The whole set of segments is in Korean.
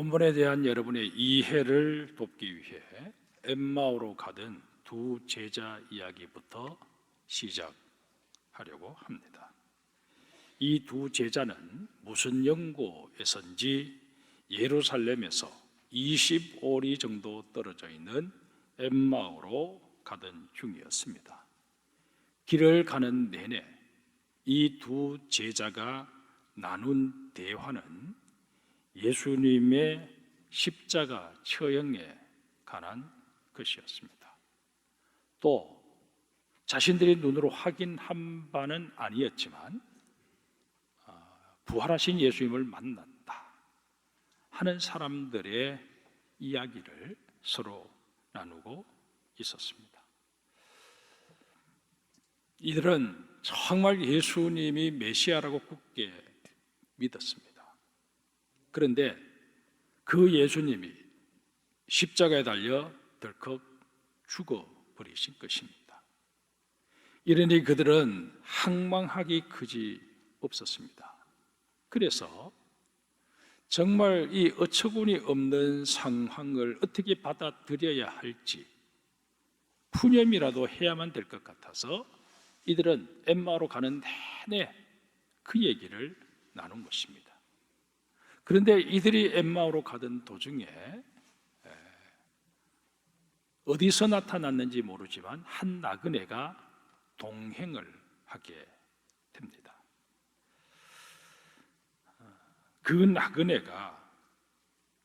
본문에 대한 여러분의 이해를 돕기 위해 엠마오로 가던 두 제자 이야기부터 시작하려고 합니다. 이 두 제자는 무슨 연고에선지 예루살렘에서 25리 정도 떨어져 있는 엠마오로 가던 중이었습니다. 길을 가는 내내 이 두 제자가 나눈 대화는 예수님의 십자가 처형에 관한 것이었습니다. 또 자신들이 눈으로 확인한 바는 아니었지만 부활하신 예수님을 만났다 하는 사람들의 이야기를 서로 나누고 있었습니다. 이들은 정말 예수님이 메시아라고 굳게 믿었습니다. 그런데 그 예수님이 십자가에 달려 덜컥 죽어버리신 것입니다. 이러니 그들은 항망하기 그지 없었습니다. 그래서 정말 이 어처구니 없는 상황을 어떻게 받아들여야 할지 푸념이라도 해야만 될 것 같아서 이들은 엠마오로 가는 내내 그 얘기를 나눈 것입니다. 그런데 이들이 엠마오로 가던 도중에 어디서 나타났는지 모르지만 한 나그네가 동행을 하게 됩니다. 그 나그네가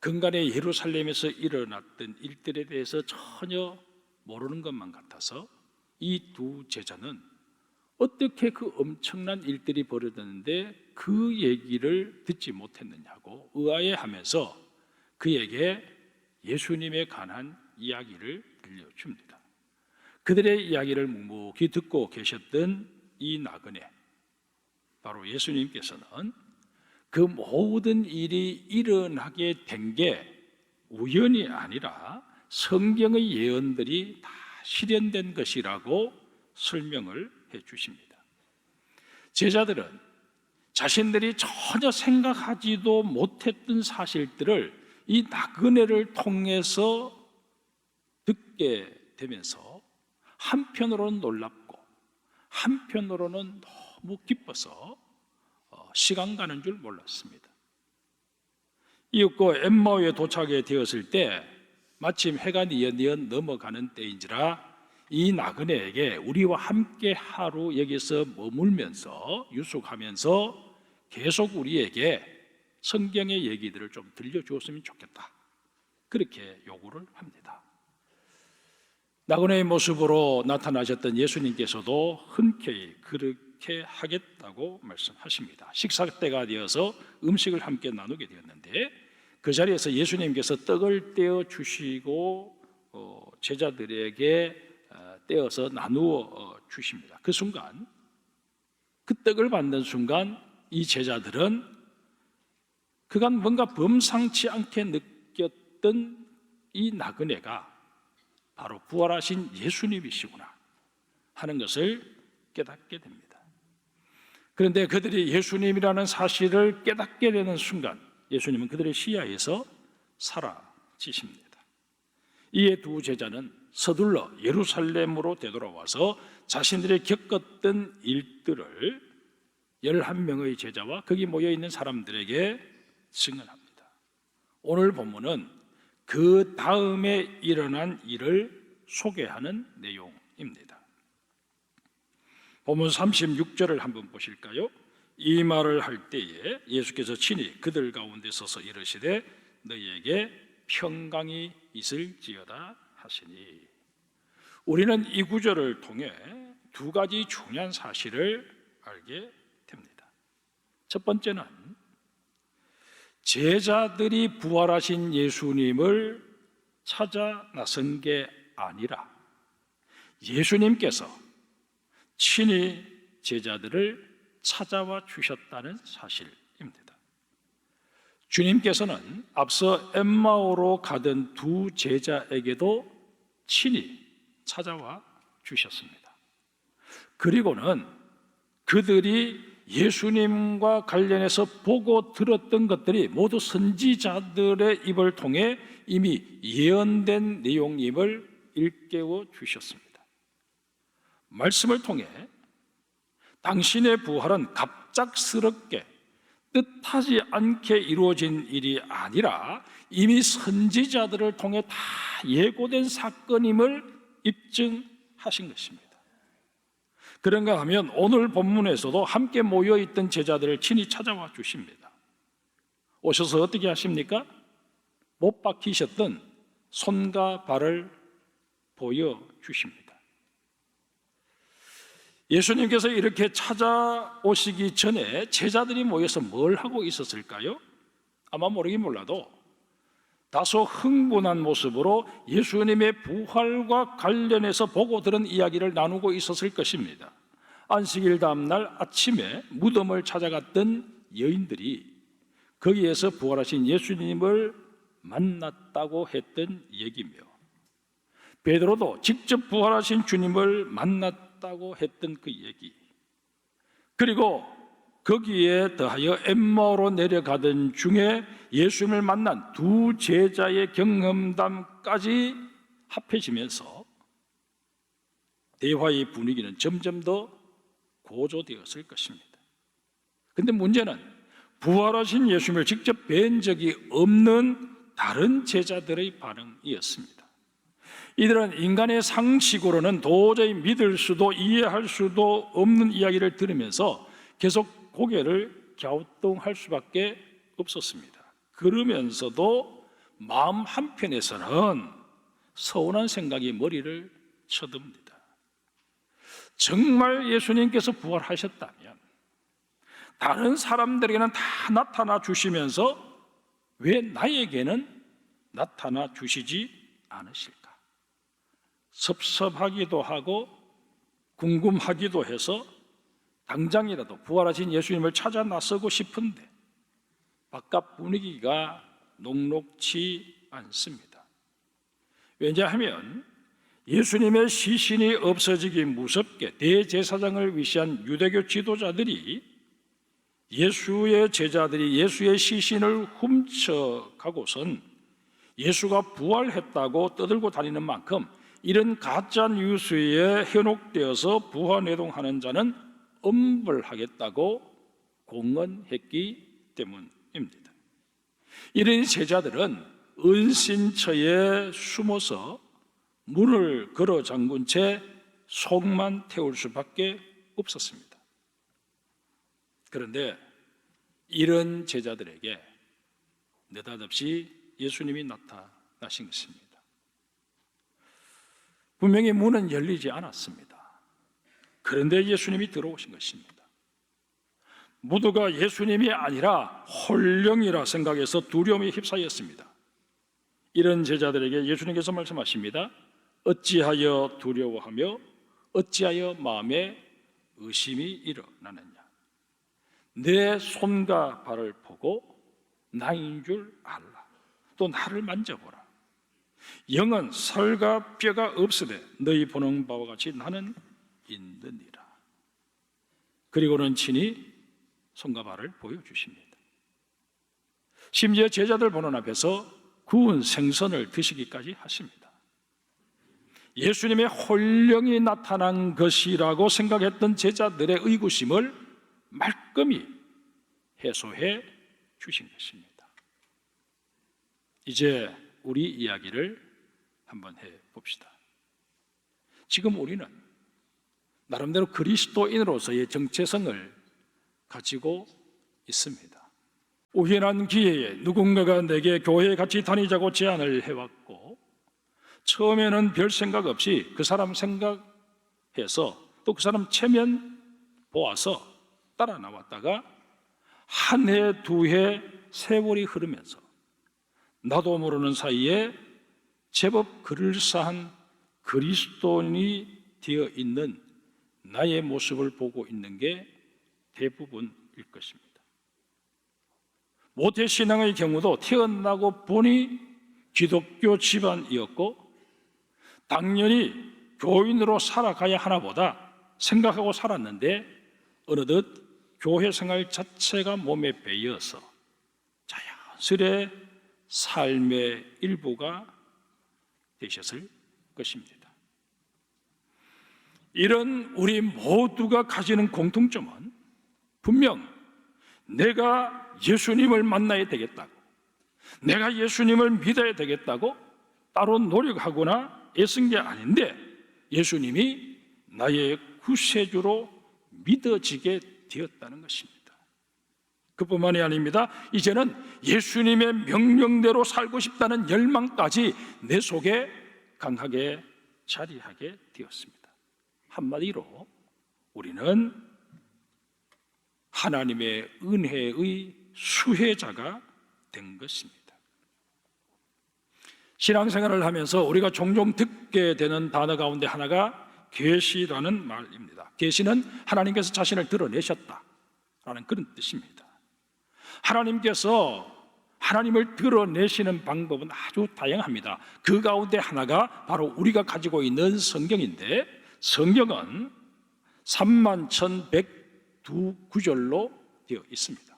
근간에 예루살렘에서 일어났던 일들에 대해서 전혀 모르는 것만 같아서 이 두 제자는 어떻게 그 엄청난 일들이 벌어졌는데 그 얘기를 듣지 못했느냐고 의아해하면서 그에게 예수님에 관한 이야기를 들려줍니다. 그들의 이야기를 묵묵히 듣고 계셨던 이 나그네, 바로 예수님께서는 그 모든 일이 일어나게 된 게 우연이 아니라 성경의 예언들이 다 실현된 것이라고 설명을 해 주십니다. 제자들은 자신들이 전혀 생각하지도 못했던 사실들을 이 나그네를 통해서 듣게 되면서 한편으로는 놀랍고 한편으로는 너무 기뻐서 시간 가는 줄 몰랐습니다. 이윽고 엠마오에 도착에 되었을 때 마침 해가 뉘엿뉘엿 넘어가는 때인지라 이 나그네에게 우리와 함께 하루 여기서 머물면서 유숙하면서 계속 우리에게 성경의 얘기들을 좀 들려주었으면 좋겠다, 그렇게 요구를 합니다. 나그네의 모습으로 나타나셨던 예수님께서도 흔쾌히 그렇게 하겠다고 말씀하십니다. 식사 때가 되어서 음식을 함께 나누게 되었는데 그 자리에서 예수님께서 떡을 떼어 주시고 제자들에게 떼어서 나누어 주십니다. 그 순간, 그 떡을 받는 순간 이 제자들은 그간 뭔가 범상치 않게 느꼈던 이 나그네가 바로 부활하신 예수님이시구나 하는 것을 깨닫게 됩니다. 그런데 그들이 예수님이라는 사실을 깨닫게 되는 순간 예수님은 그들의 시야에서 사라지십니다. 이에 두 제자는 서둘러 예루살렘으로 되돌아와서 자신들이 겪었던 일들을 11명의 제자와 거기 모여있는 사람들에게 증언합니다. 오늘 본문은 그 다음에 일어난 일을 소개하는 내용입니다. 본문 36절을 한번 보실까요? 이 말을 할 때에 예수께서 친히 그들 가운데 서서 이르시되 너희에게 평강이 있을지어다 하시니, 우리는 이 구절을 통해 두 가지 중요한 사실을 알게 됩니다. 첫 번째는 제자들이 부활하신 예수님을 찾아 나선 게 아니라 예수님께서 친히 제자들을 찾아와 주셨다는 사실입니다. 주님께서는 앞서 엠마오로 가던 두 제자에게도 친히 찾아와 주셨습니다. 그리고는 그들이 예수님과 관련해서 보고 들었던 것들이 모두 선지자들의 입을 통해 이미 예언된 내용임을 일깨워 주셨습니다. 말씀을 통해 당신의 부활은 갑작스럽게 뜻하지 않게 이루어진 일이 아니라 이미 선지자들을 통해 다 예고된 사건임을 입증하신 것입니다. 그런가 하면 오늘 본문에서도 함께 모여있던 제자들을 친히 찾아와 주십니다. 오셔서 어떻게 하십니까? 못 박히셨던 손과 발을 보여주십니다. 예수님께서 이렇게 찾아오시기 전에 제자들이 모여서 뭘 하고 있었을까요? 아마 모르긴 몰라도 다소 흥분한 모습으로 예수님의 부활과 관련해서 보고 들은 이야기를 나누고 있었을 것입니다. 안식일 다음 날 아침에 무덤을 찾아갔던 여인들이 거기에서 부활하신 예수님을 만났다고 했던 얘기며, 베드로도 직접 부활하신 주님을 만났다고 했던 그 얘기, 그리고 거기에 더하여 엠마오로 내려가던 중에 예수님을 만난 두 제자의 경험담까지 합해지면서 대화의 분위기는 점점 더 고조되었을 것입니다. 그런데 문제는 부활하신 예수님을 직접 뵌 적이 없는 다른 제자들의 반응이었습니다. 이들은 인간의 상식으로는 도저히 믿을 수도 이해할 수도 없는 이야기를 들으면서 계속 고개를 갸우뚱할 수밖에 없었습니다. 그러면서도 마음 한편에서는 서운한 생각이 머리를 쳐듭니다. 정말 예수님께서 부활하셨다면 다른 사람들에게는 다 나타나 주시면서 왜 나에게는 나타나 주시지 않으실까? 섭섭하기도 하고 궁금하기도 해서 당장이라도 부활하신 예수님을 찾아 나서고 싶은데 바깥 분위기가 녹록치 않습니다. 왜냐하면 예수님의 시신이 없어지기 무섭게 대제사장을 위시한 유대교 지도자들이 예수의 제자들이 예수의 시신을 훔쳐가고선 예수가 부활했다고 떠들고 다니는 만큼 이런 가짜 뉴스에 현혹되어서 부활내동하는 자는 엄벌하겠다고 공언했기 때문입니다. 이런 제자들은 은신처에 숨어서 문을 걸어 잠근 채 속만 태울 수밖에 없었습니다. 그런데 이런 제자들에게 느닷없이 예수님이 나타나신 것입니다. 분명히 문은 열리지 않았습니다. 그런데 예수님이 들어오신 것입니다. 모두가 예수님이 아니라 홀령이라 생각해서 두려움에 휩싸였습니다. 이런 제자들에게 예수님께서 말씀하십니다. 어찌하여 두려워하며 어찌하여 마음에 의심이 일어나느냐? 내 손과 발을 보고 나인 줄 알라. 또 나를 만져보라. 영은 살과 뼈가 없으되 너희 보는 바와 같이 나는 있느니라. 그리고는 친히 손과 발을 보여주십니다. 심지어 제자들 보는 앞에서 구운 생선을 드시기까지 하십니다. 예수님의 홀령이 나타난 것이라고 생각했던 제자들의 의구심을 말끔히 해소해 주신 것입니다. 이제 우리 이야기를 한번 해봅시다. 지금 우리는 나름대로 그리스도인으로서의 정체성을 가지고 있습니다. 우연한 기회에 누군가가 내게 교회에 같이 다니자고 제안을 해왔고, 처음에는 별 생각 없이 그 사람 생각해서 또 그 사람 체면 보아서 따라 나왔다가 한 해, 두 해, 세월이 흐르면서 나도 모르는 사이에 제법 그럴싸한 그리스도인이 되어 있는 나의 모습을 보고 있는 게 대부분일 것입니다. 모태신앙의 경우도 태어나고 보니 기독교 집안이었고 당연히 교인으로 살아가야 하나 보다 생각하고 살았는데 어느덧 교회 생활 자체가 몸에 배어서 자연스레 삶의 일부가 되셨을 것입니다. 이런 우리 모두가 가지는 공통점은 분명 내가 예수님을 만나야 되겠다고, 내가 예수님을 믿어야 되겠다고 따로 노력하거나 애쓴 게 아닌데 예수님이 나의 구세주로 믿어지게 되었다는 것입니다. 그뿐만이 아닙니다. 이제는 예수님의 명령대로 살고 싶다는 열망까지 내 속에 강하게 자리하게 되었습니다. 한마디로 우리는 하나님의 은혜의 수혜자가 된 것입니다. 신앙생활을 하면서 우리가 종종 듣게 되는 단어 가운데 하나가 계시라는 말입니다. 계시는 하나님께서 자신을 드러내셨다라는 그런 뜻입니다. 하나님께서 하나님을 드러내시는 방법은 아주 다양합니다. 그 가운데 하나가 바로 우리가 가지고 있는 성경인데, 성경은 31,102구절로 되어 있습니다.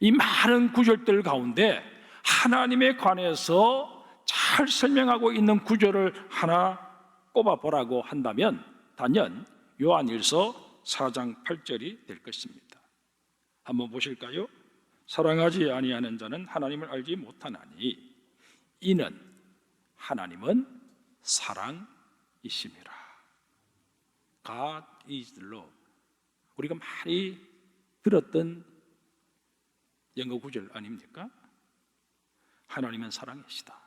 이 많은 구절들 가운데 하나님에 관해서 잘 설명하고 있는 구절을 하나 꼽아보라고 한다면 단연 요한일서 4장 8절이 될 것입니다. 한번 보실까요? 사랑하지 아니하는 자는 하나님을 알지 못하나니 이는 하나님은 사랑이심이라. God is love. 우리가 많이 들었던 영어 구절 아닙니까? 하나님은 사랑이시다.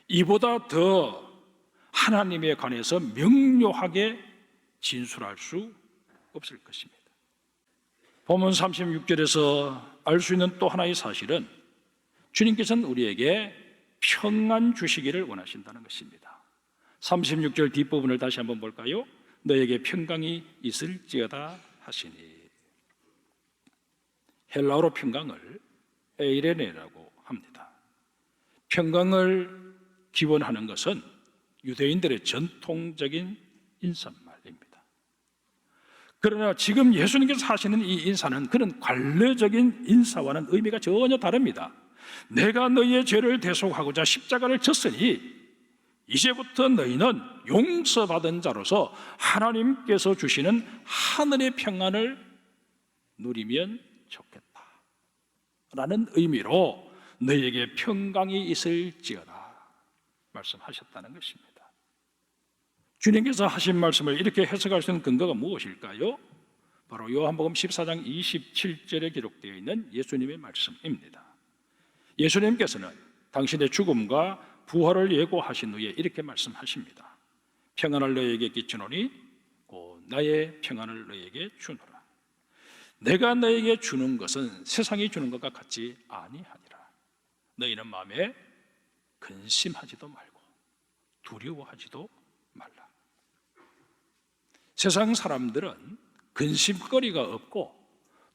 이보다 더 하나님에 관해서 명료하게 진술할 수 없을 것입니다. 본문 36절에서 알 수 있는 또 하나의 사실은 주님께서는 우리에게 평안 주시기를 원하신다는 것입니다. 36절 뒷부분을 다시 한번 볼까요? 너에게 평강이 있을지어다 하시니. 헬라어로 평강을 에이레네라고 합니다. 평강을 기원하는 것은 유대인들의 전통적인 인사말입니다. 그러나 지금 예수님께서 하시는 이 인사는 그런 관례적인 인사와는 의미가 전혀 다릅니다. 내가 너희의 죄를 대속하고자 십자가를 졌으니 이제부터 너희는 용서받은 자로서 하나님께서 주시는 하늘의 평안을 누리면 좋겠다 라는 의미로 너희에게 평강이 있을지어다 말씀하셨다는 것입니다. 주님께서 하신 말씀을 이렇게 해석할 수 있는 근거가 무엇일까요? 바로 요한복음 14장 27절에 기록되어 있는 예수님의 말씀입니다. 예수님께서는 당신의 죽음과 부활을 예고하신 후에 이렇게 말씀하십니다. 평안을 너희에게 끼치노니 곧 나의 평안을 너희에게 주노라. 내가 너희에게 주는 것은 세상이 주는 것과 같지 아니하니라. 너희는 마음에 근심하지도 말고 두려워하지도 말라. 세상 사람들은 근심거리가 없고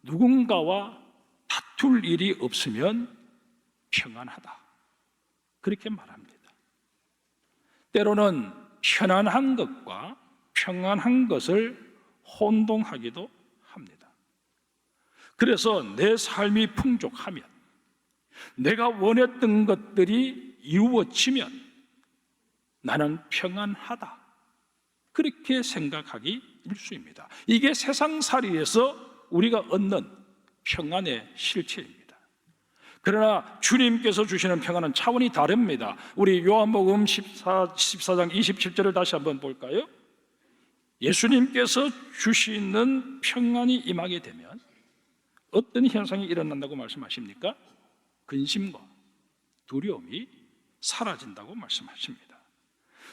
누군가와 다툴 일이 없으면 평안하다 그렇게 말합니다. 때로는 편안한 것과 평안한 것을 혼동하기도 합니다. 그래서 내 삶이 풍족하면, 내가 원했던 것들이 이루어지면 나는 평안하다 그렇게 생각하기 일쑤입니다. 이게 세상살이에서 우리가 얻는 평안의 실체입니다. 그러나 주님께서 주시는 평안은 차원이 다릅니다. 우리 요한복음 14장 27절을 다시 한번 볼까요? 예수님께서 주시는 평안이 임하게 되면 어떤 현상이 일어난다고 말씀하십니까? 근심과 두려움이 사라진다고 말씀하십니다.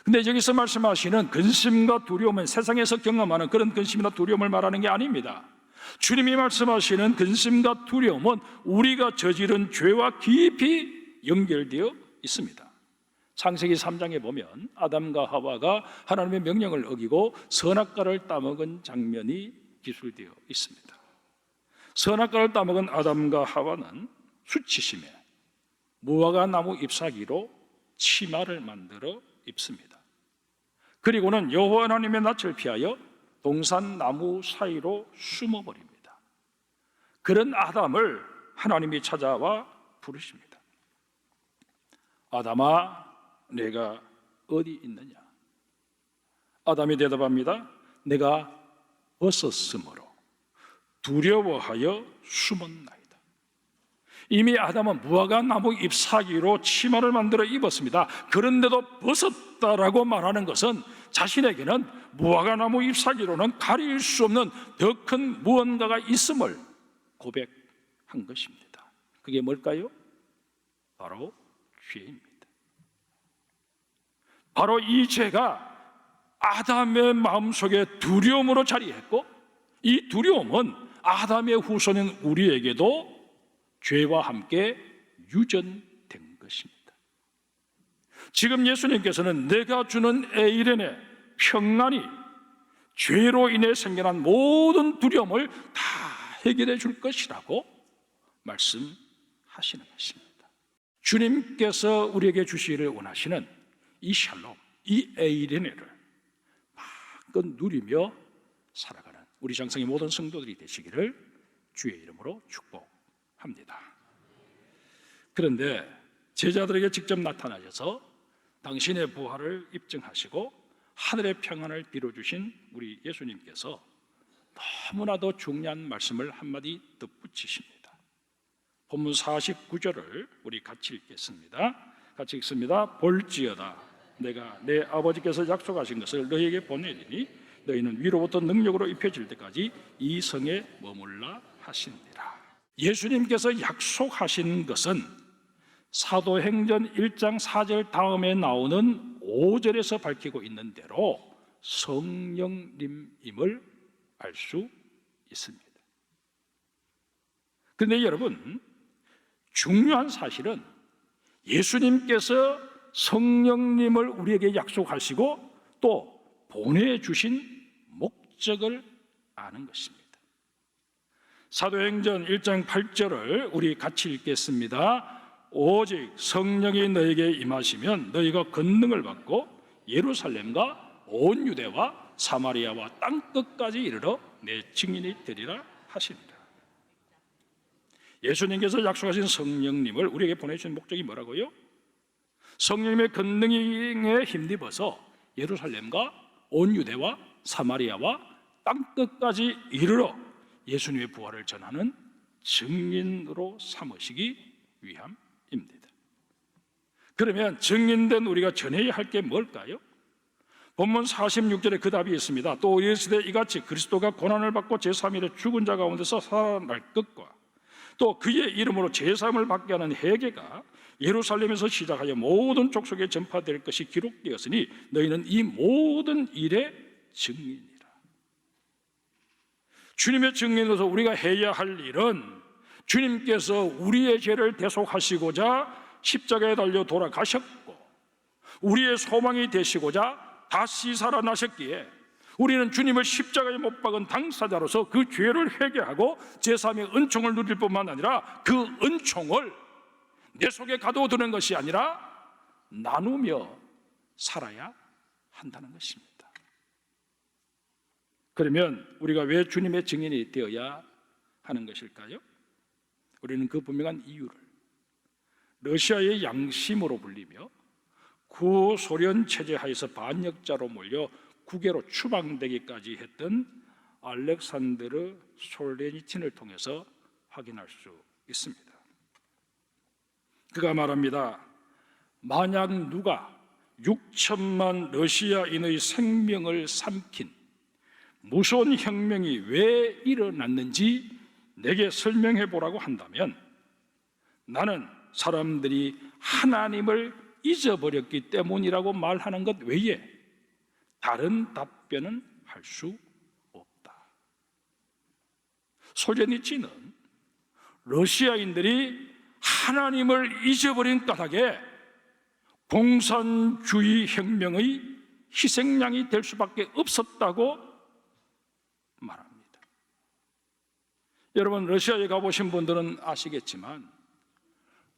근데 여기서 말씀하시는 근심과 두려움은 세상에서 경험하는 그런 근심이나 두려움을 말하는 게 아닙니다. 주님이 말씀하시는 근심과 두려움은 우리가 저지른 죄와 깊이 연결되어 있습니다. 창세기 3장에 보면 아담과 하와가 하나님의 명령을 어기고 선악과를 따먹은 장면이 기술되어 있습니다. 선악과를 따먹은 아담과 하와는 수치심에 무화과 나무 잎사귀로 치마를 만들어 입습니다. 그리고는 여호와 하나님의 낯을 피하여 동산나무 사이로 숨어버립니다. 그런 아담을 하나님이 찾아와 부르십니다. 아담아, 내가 어디 있느냐? 아담이 대답합니다. 내가 벗었으므로 두려워하여 숨었나이다. 이미 아담은 무화과나무 잎사귀로 치마를 만들어 입었습니다. 그런데도 벗었다라고 말하는 것은 자신에게는 무화과나무 잎사귀로는 가릴 수 없는 더 큰 무언가가 있음을 고백한 것입니다. 그게 뭘까요? 바로 죄입니다. 바로 이 죄가 아담의 마음속에 두려움으로 자리했고, 이 두려움은 아담의 후손인 우리에게도 죄와 함께 유전된 것입니다. 지금 예수님께서는 내가 주는 에이렌의 평안이 죄로 인해 생겨난 모든 두려움을 다 해결해 줄 것이라고 말씀하시는 것입니다. 주님께서 우리에게 주시기를 원하시는 이 샬롬, 이 에이렌을 마음껏 누리며 살아가는 우리 장성의 모든 성도들이 되시기를 주의 이름으로 축복합니다. 그런데 제자들에게 직접 나타나셔서 당신의 부활을 입증하시고 하늘의 평안을 빌어주신 우리 예수님께서 너무나도 중요한 말씀을 한마디 덧붙이십니다. 본문 49절을 우리 같이 읽겠습니다. 같이 읽습니다. 볼지어다 내가 내 아버지께서 약속하신 것을 너희에게 보내리니 너희는 위로부터 능력으로 입혀질 때까지 이 성에 머물라 하시니라. 예수님께서 약속하신 것은 사도행전 1장 4절 다음에 나오는 5절에서 밝히고 있는 대로 성령님임을 알 수 있습니다. 그런데 여러분, 중요한 사실은 예수님께서 성령님을 우리에게 약속하시고 또 보내주신 목적을 아는 것입니다. 사도행전 1장 8절을 우리 같이 읽겠습니다. 오직 성령이 너에게 임하시면 너희가 권능을 받고 예루살렘과 온 유대와 사마리아와 땅끝까지 이르러 내 증인이 되리라 하십니다. 예수님께서 약속하신 성령님을 우리에게 보내주신 목적이 뭐라고요? 성령님의 권능에 힘입어서 예루살렘과 온 유대와 사마리아와 땅끝까지 이르러 예수님의 부활을 전하는 증인으로 삼으시기 위함입니다. 그러면 증인된 우리가 전해야 할 게 뭘까요? 본문 46절에 그 답이 있습니다. 또 이르시되 이같이 그리스도가 고난을 받고 제3일에 죽은 자 가운데서 살아날 것과 또 그의 이름으로 제3을 받게 하는 회개가 예루살렘에서 시작하여 모든 족속에 전파될 것이 기록되었으니 너희는 이 모든 일의 증인이라. 주님의 증인으로서 우리가 해야 할 일은 주님께서 우리의 죄를 대속하시고자 십자가에 달려 돌아가셨고 우리의 소망이 되시고자 다시 살아나셨기에 우리는 주님을 십자가에 못 박은 당사자로서 그 죄를 회개하고 제3의 은총을 누릴 뿐만 아니라 그 은총을 내 속에 가둬두는 것이 아니라 나누며 살아야 한다는 것입니다. 그러면 우리가 왜 주님의 증인이 되어야 하는 것일까요? 우리는 그 분명한 이유를 러시아의 양심으로 불리며 구소련 체제 하에서 반역자로 몰려 국외로 추방되기까지 했던 알렉산드르 솔제니친을 통해서 확인할 수 있습니다. 그가 말합니다. 만약 누가 6천만 러시아인의 생명을 삼킨 무서운 혁명이 왜 일어났는지 내게 설명해 보라고 한다면 나는 사람들이 하나님을 잊어버렸기 때문이라고 말하는 것 외에 다른 답변은 할 수 없다. 솔제니치는 러시아인들이 하나님을 잊어버린 까닭에 공산주의 혁명의 희생양이 될 수밖에 없었다고 말합니다. 여러분, 러시아에 가보신 분들은 아시겠지만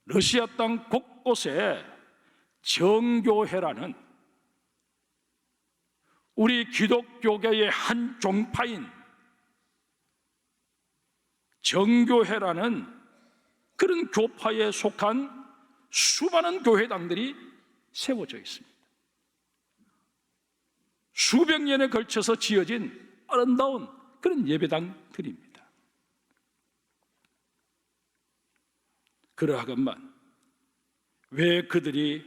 러시아 땅 곳곳에 정교회라는 우리 기독교계의 한 종파인 정교회라는 그런 교파에 속한 수많은 교회당들이 세워져 있습니다. 수백 년에 걸쳐서 지어진 아름다운 그런 예배당들입니다. 그러하건만 왜 그들이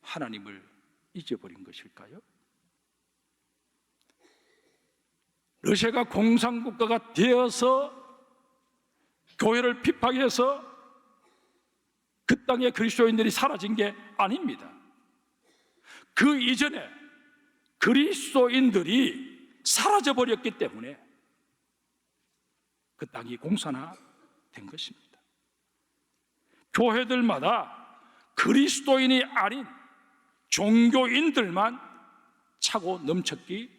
하나님을 잊어버린 것일까요? 러시아가 공산국가가 되어서 교회를 핍박해서 그 땅에 그리스도인들이 사라진 게 아닙니다. 그 이전에 그리스도인들이 사라져버렸기 때문에 그 땅이 공산화된 것입니다. 교회들마다 그리스도인이 아닌 종교인들만 차고 넘쳤기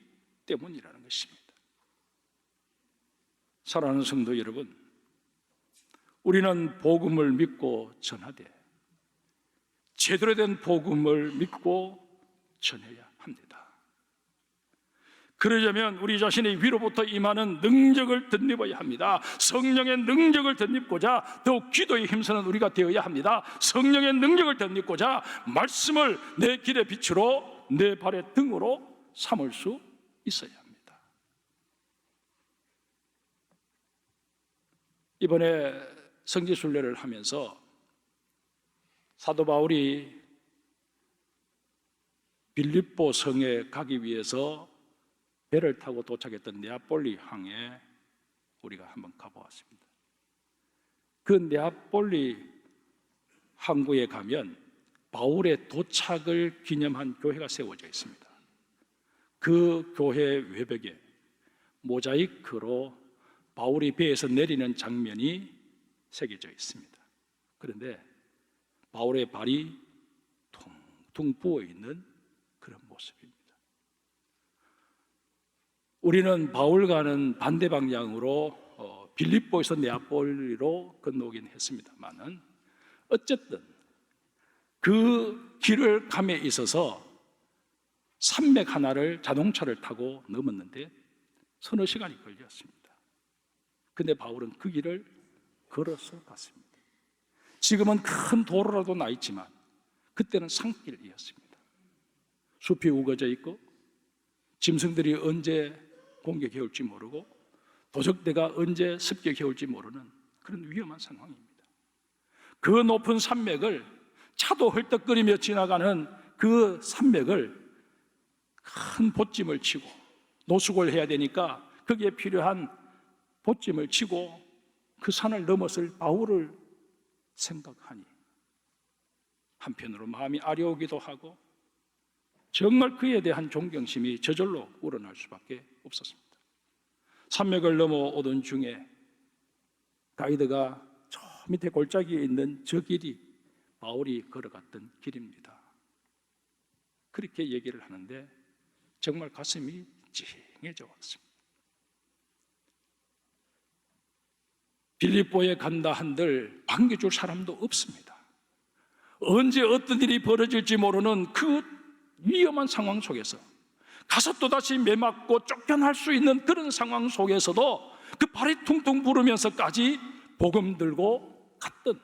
때문이라는 것입니다. 사랑하는 성도 여러분, 우리는 복음을 믿고 전하되 제대로 된 복음을 믿고 전해야 합니다. 그러려면 우리 자신의 위로부터 임하는 능력을 덧입어야 합니다. 성령의 능력을 덧입고자 더욱 기도에 힘쓰는 우리가 되어야 합니다. 성령의 능력을 덧입고자 말씀을 내 길의 빛으로 내 발의 등으로 삼을 수 있어야 합니다. 이번에 성지순례를 하면서 사도 바울이 빌립보 성에 가기 위해서 배를 타고 도착했던 네아폴리 항에 우리가 한번 가보았습니다. 그 네아폴리 항구에 가면 바울의 도착을 기념한 교회가 세워져 있습니다. 그 교회 외벽에 모자이크로 바울이 배에서 내리는 장면이 새겨져 있습니다. 그런데 바울의 발이 퉁퉁 부어있는 그런 모습입니다. 우리는 바울과는 반대 방향으로 빌립보에서 네아폴리로 건너오긴 했습니다만은 어쨌든 그 길을 감에 있어서 산맥 하나를 자동차를 타고 넘었는데 서너 시간이 걸렸습니다. 근데 바울은 그 길을 걸어서 갔습니다. 지금은 큰 도로라도 나 있지만 그때는 산길이었습니다. 숲이 우거져 있고 짐승들이 언제 공격해 올지 모르고 도적대가 언제 습격해 올지 모르는 그런 위험한 상황입니다. 그 높은 산맥을 차도 헐떡거리며 지나가는 그 산맥을 큰 보찜을 치고 노숙을 해야 되니까 거기에 필요한 보찜을 치고 그 산을 넘었을 바울을 생각하니 한편으로 마음이 아려오기도 하고 정말 그에 대한 존경심이 저절로 우러날 수밖에 없었습니다. 산맥을 넘어오던 중에 가이드가 저 밑에 골짜기에 있는 저 길이 바울이 걸어갔던 길입니다. 그렇게 얘기를 하는데 정말 가슴이 찡해져 왔습니다. 빌립보에 간다 한들 반겨줄 사람도 없습니다. 언제 어떤 일이 벌어질지 모르는 그 위험한 상황 속에서 가서 또다시 매맞고 쫓겨날 수 있는 그런 상황 속에서도 그 발이 퉁퉁 부르면서까지 복음 들고 갔던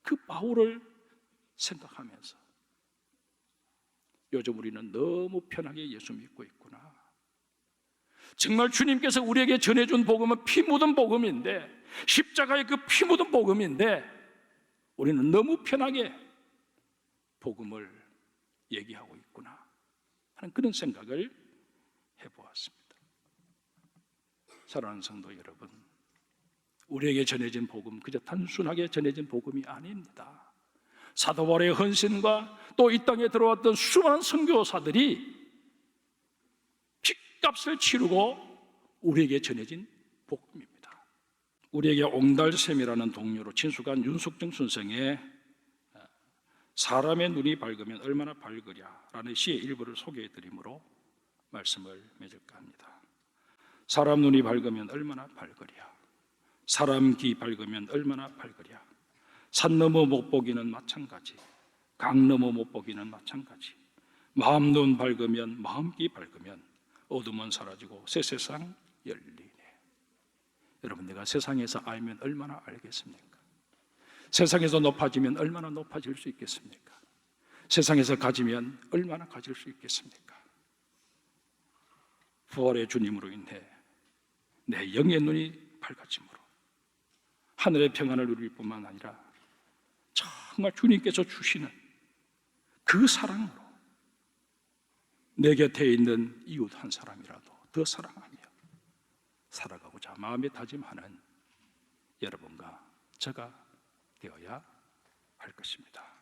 그 바울을 생각하면서 요즘 우리는 너무 편하게 예수 믿고 있구나. 정말 주님께서 우리에게 전해준 복음은 피 묻은 복음인데 십자가의 그 피 묻은 복음인데 우리는 너무 편하게 복음을 얘기하고 있구나 하는 그런 생각을 해보았습니다. 사랑하는 성도 여러분, 우리에게 전해진 복음 그저 단순하게 전해진 복음이 아닙니다. 사도 바울의 헌신과 또 이 땅에 들어왔던 수많은 선교사들이 핏값을 치르고 우리에게 전해진 복음입니다. 우리에게 옹달샘이라는 동료로 친숙한 윤석정 선생의 사람의 눈이 밝으면 얼마나 밝으랴 라는 시의 일부를 소개해드리므로 말씀을 맺을까 합니다. 사람 눈이 밝으면 얼마나 밝으랴, 사람 귀 밝으면 얼마나 밝으랴. 산 너머 못 보기는 마찬가지, 강 너머 못 보기는 마찬가지. 마음 눈 밝으면, 마음 귀 밝으면 어둠은 사라지고 새 세상 열리네. 여러분, 내가 세상에서 알면 얼마나 알겠습니까? 세상에서 높아지면 얼마나 높아질 수 있겠습니까? 세상에서 가지면 얼마나 가질 수 있겠습니까? 부활의 주님으로 인해 내 영의 눈이 밝아짐으로 하늘의 평안을 누릴 뿐만 아니라 정말 주님께서 주시는 그 사랑으로 내 곁에 있는 이웃 한 사람이라도 더 사랑하며 살아가고자 마음에 다짐하는 여러분과 제가 되어야 할 것입니다.